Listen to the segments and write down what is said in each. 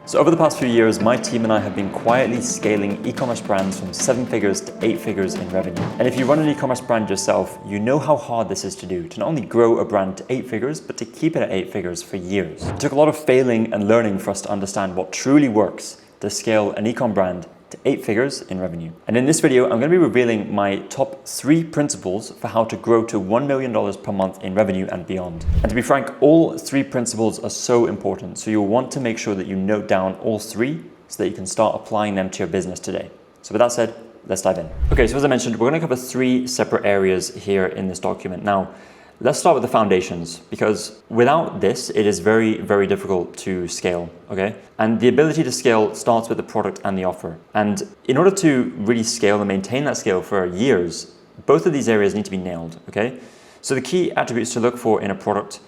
So over the past few years, my team and I have been quietly scaling e-commerce brands from 7 figures to 8 figures in revenue. And if you run an e-commerce brand yourself, you know how hard this is to do, to not only grow a brand to 8 figures, but to keep it at 8 figures for years. It took a lot of failing and learning for us to understand what truly works to scale an e-com brand to 8 figures in revenue. And in this video, I'm going to be revealing my top 3 principles for how to grow to $1 million per month in revenue and beyond. And to be frank, all 3 principles are so important. So you'll want to make sure that you note down all 3 so that you can start applying them to your business today. So with that said, let's dive in. Okay, so as I mentioned, we're going to cover 3 separate areas here in this document. Now, let's start with the foundations, because without this, it is very, very difficult to scale, okay? And the ability to scale starts with the product and the offer. And in order to really scale and maintain that scale for years, both of these areas need to be nailed, okay? So the key attributes to look for in a product,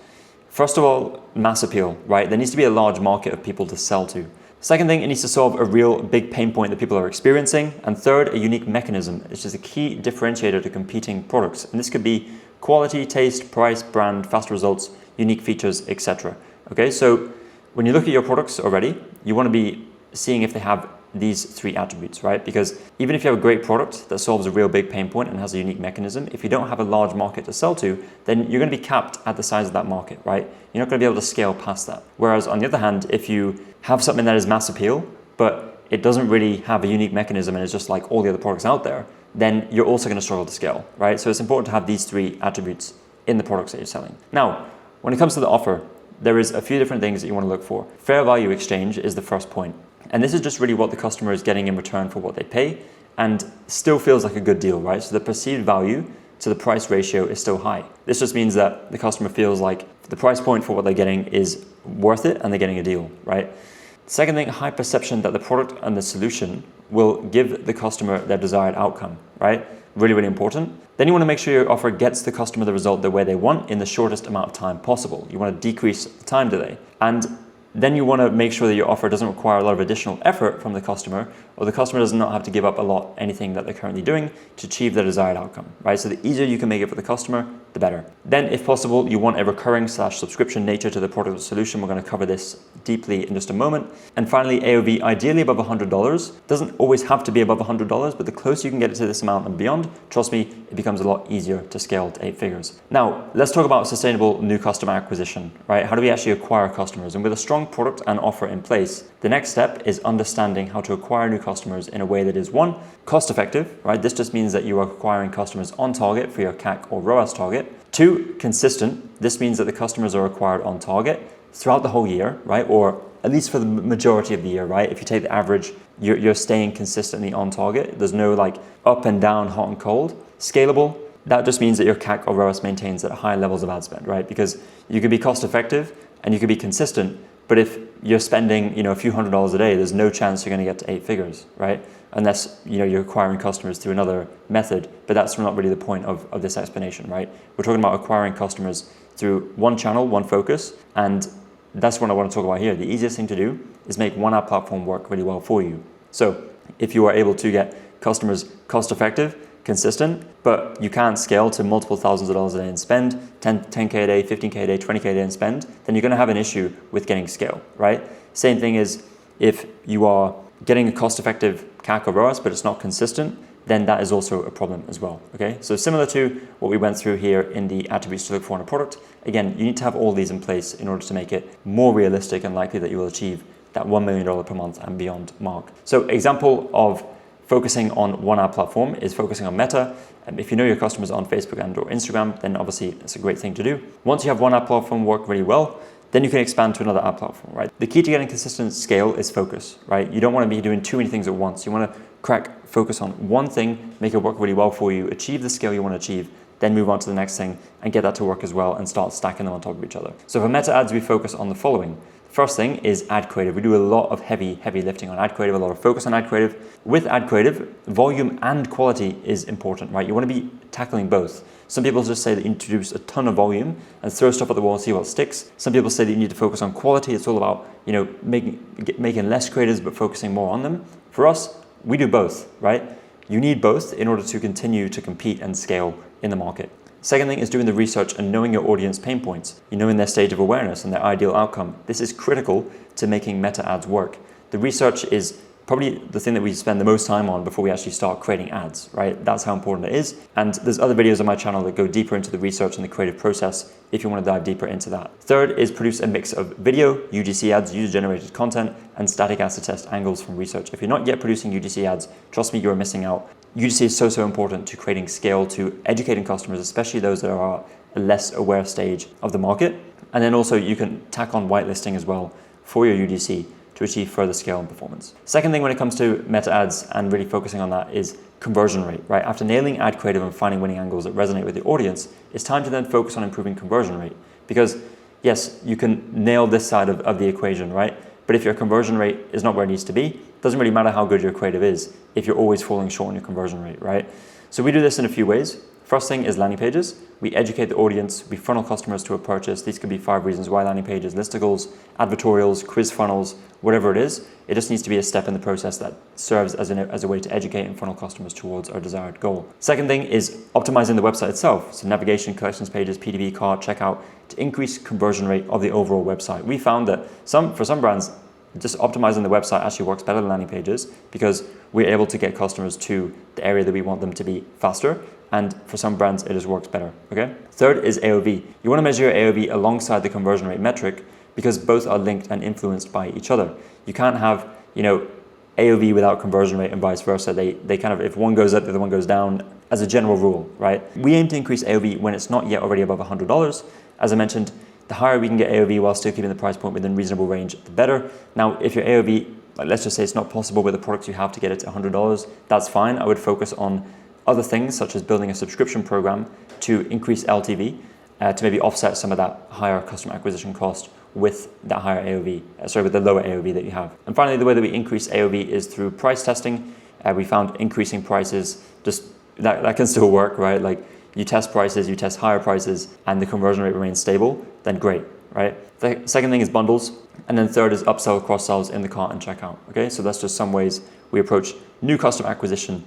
first of all, mass appeal, right? There needs to be a large market of people to sell to. Second thing, it needs to solve a real big pain point that people are experiencing. And third, a unique mechanism, which is a key differentiator to competing products. And this could be quality, taste, price, brand, fast results, unique features, etc. Okay, so when you look at your products already, you want to be seeing if they have these 3 attributes, right? Because even if you have a great product that solves a real big pain point and has a unique mechanism, if you don't have a large market to sell to, then you're going to be capped at the size of that market, right? You're not going to be able to scale past that. Whereas on the other hand, if you have something that is mass appeal, but it doesn't really have a unique mechanism and it's just like all the other products out there, then you're also going to struggle to scale, right? So it's important to have these 3 attributes in the products that you're selling. Now, when it comes to the offer, there is a few different things that you want to look for. Fair value exchange is the first point. And this is just really what the customer is getting in return for what they pay and still feels like a good deal, right? So the perceived value to the price ratio is still high. This just means that the customer feels like the price point for what they're getting is worth it and they're getting a deal, right? Second thing, high perception that the product and the solution will give the customer their desired outcome, right? Really, really important. Then you want to make sure your offer gets the customer the result the way they want in the shortest amount of time possible. You want to decrease the time delay. And then you want to make sure that your offer doesn't require a lot of additional effort from the customer, or the customer does not have to give up anything that they're currently doing to achieve their desired outcome, right? So the easier you can make it for the customer, the better. Then if possible, you want a recurring/subscription nature to the product or solution. We're going to cover this deeply in just a moment. And finally, AOV, ideally above $100. Doesn't always have to be above $100, but the closer you can get it to this amount and beyond, trust me, it becomes a lot easier to scale to 8 figures. Now, let's talk about sustainable new customer acquisition, right? How do we actually acquire customers? And with a strong product and offer in place, the next step is understanding how to acquire new customers in a way that is 1, cost effective, right? This just means that you are acquiring customers on target for your CAC or ROAS target. 2, consistent. This means that the customers are acquired on target throughout the whole year, right? Or at least for the majority of the year, right? If you take the average, you're staying consistently on target. There's no like up and down, hot and cold. Scalable. That just means that your CAC or ROAS maintains at high levels of ad spend, right? Because you can be cost effective and you can be consistent, but if you're spending, a few $100s a day, there's no chance you're going to get to 8 figures, right? Unless, you're acquiring customers through another method, but that's not really the point of this explanation, right? We're talking about acquiring customers through one channel, one focus, and that's what I want to talk about here. The easiest thing to do is make one ad platform work really well for you. So if you are able to get customers cost effective, consistent, but you can't scale to multiple thousands of dollars a day and spend 10K a day, 15K a day, 20K a day and spend, then you're going to have an issue with getting scale, right? Same thing is if you are getting a cost-effective CAC or ROAS, but it's not consistent, then that is also a problem as well, okay? So similar to what we went through here in the attributes to look for in a product, again, you need to have all these in place in order to make it more realistic and likely that you will achieve that $1 million per month and beyond mark. So example of focusing on one ad platform is focusing on Meta. If you know your customers on Facebook and or Instagram, then obviously it's a great thing to do. Once you have one ad platform work really well, then you can expand to another ad platform, right? The key to getting consistent scale is focus, right? You don't want to be doing too many things at once. You want to focus on one thing, make it work really well for you, achieve the scale you want to achieve, then move on to the next thing and get that to work as well and start stacking them on top of each other. So for Meta ads, we focus on the following. First thing is ad creative. We do a lot of heavy lifting on ad creative, a lot of focus on ad creative. With ad creative, volume and quality is important, right? You want to be tackling both. Some people just say that you introduce a ton of volume and throw stuff at the wall and see what sticks. Some people say that you need to focus on quality. It's all about, making less creatives but focusing more on them. For us, we do both, right? You need both in order to continue to compete and scale in the market. Second thing is doing the research and knowing your audience pain points. You know in their stage of awareness and their ideal outcome. This is critical to making meta ads work. The research is probably the thing that we spend the most time on before we actually start creating ads, right? That's how important it is. And there's other videos on my channel that go deeper into the research and the creative process if you want to dive deeper into that. Third is produce a mix of video, UGC ads, user-generated content, and static ads to test angles from research. If you're not yet producing UGC ads, trust me, you're missing out. UGC is so important to creating scale, to educating customers, especially those that are a less aware stage of the market. And then also you can tack on whitelisting as well for your UGC to achieve further scale and performance. Second thing when it comes to meta ads and really focusing on that is conversion rate, right? After nailing ad creative and finding winning angles that resonate with the audience, it's time to then focus on improving conversion rate. Because yes, you can nail this side of the equation, right? But if your conversion rate is not where it needs to be, it doesn't really matter how good your creative is if you're always falling short on your conversion rate, right? So we do this in a few ways. First thing is landing pages. We educate the audience, we funnel customers to a purchase. These could be 5 reasons why landing pages, listicles, advertorials, quiz funnels, whatever it is. It just needs to be a step in the process that serves as a way to educate and funnel customers towards our desired goal. Second thing is optimizing the website itself. So navigation, collections pages, PDB, cart, checkout, to increase conversion rate of the overall website. We found that for some brands, just optimizing the website actually works better than landing pages because we're able to get customers to the area that we want them to be faster. And for some brands, it just works better, okay? Third is AOV. You wanna measure your AOV alongside the conversion rate metric because both are linked and influenced by each other. You can't have, AOV without conversion rate and vice versa. They kind of, if one goes up, the other one goes down as a general rule, right? We aim to increase AOV when it's not yet already above $100. As I mentioned, the higher we can get AOV while still keeping the price point within reasonable range, the better. Now, if your AOV, let's just say it's not possible with the products you have to get it to $100, that's fine. I would focus on other things such as building a subscription program to increase LTV, to maybe offset some of that higher customer acquisition cost with that higher AOV, with the lower AOV that you have. And finally, the way that we increase AOV is through price testing. We found increasing prices, just that can still work, right? Like you test prices, you test higher prices, and the conversion rate remains stable, then great, right? The second thing is bundles. And then third is upsell, cross-sells in the cart and checkout, okay? So that's just some ways we approach new customer acquisition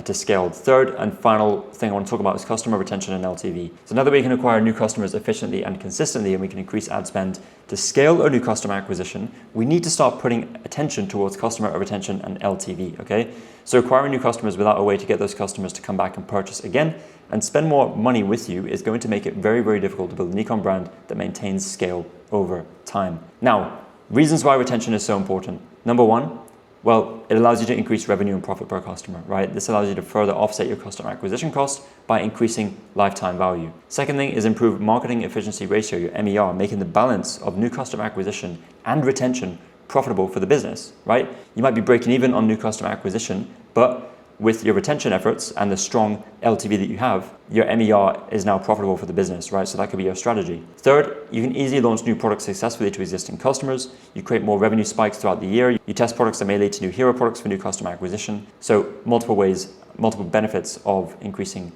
to scale. Third and final thing I want to talk about is customer retention and LTV. So now that we can acquire new customers efficiently and consistently and we can increase ad spend to scale our new customer acquisition, we need to start putting attention towards customer retention and LTV, okay? So acquiring new customers without a way to get those customers to come back and purchase again and spend more money with you is going to make it very, very difficult to build an e-com brand that maintains scale over time. Now, reasons why retention is so important. Number one, well, it allows you to increase revenue and profit per customer, right? This allows you to further offset your customer acquisition costs by increasing lifetime value. Second thing is improve marketing efficiency ratio, your MER, making the balance of new customer acquisition and retention profitable for the business, right? You might be breaking even on new customer acquisition, but with your retention efforts and the strong LTV that you have, your MER is now profitable for the business, right? So that could be your strategy. Third, you can easily launch new products successfully to existing customers. You create more revenue spikes throughout the year. You test products that may lead to new hero products for new customer acquisition. So multiple ways, multiple benefits of increasing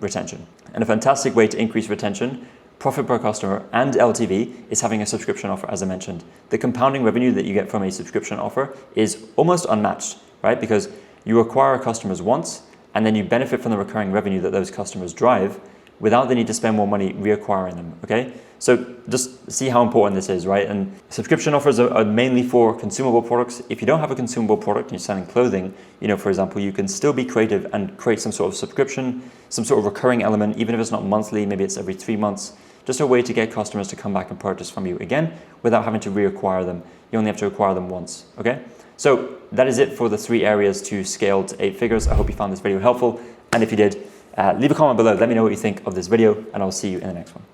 retention. And a fantastic way to increase retention, profit per customer, and LTV is having a subscription offer, as I mentioned. The compounding revenue that you get from a subscription offer is almost unmatched, right? Because you acquire customers once, and then you benefit from the recurring revenue that those customers drive without the need to spend more money reacquiring them, okay? So just see how important this is, right? And subscription offers are mainly for consumable products. If you don't have a consumable product and you're selling clothing, for example, you can still be creative and create some sort of subscription, some sort of recurring element, even if it's not monthly, maybe it's every 3 months, just a way to get customers to come back and purchase from you again without having to reacquire them. You only have to acquire them once, okay? So that is it for the 3 areas to scale to 8 figures. I hope you found this video helpful. And if you did, leave a comment below. Let me know what you think of this video, and I'll see you in the next one.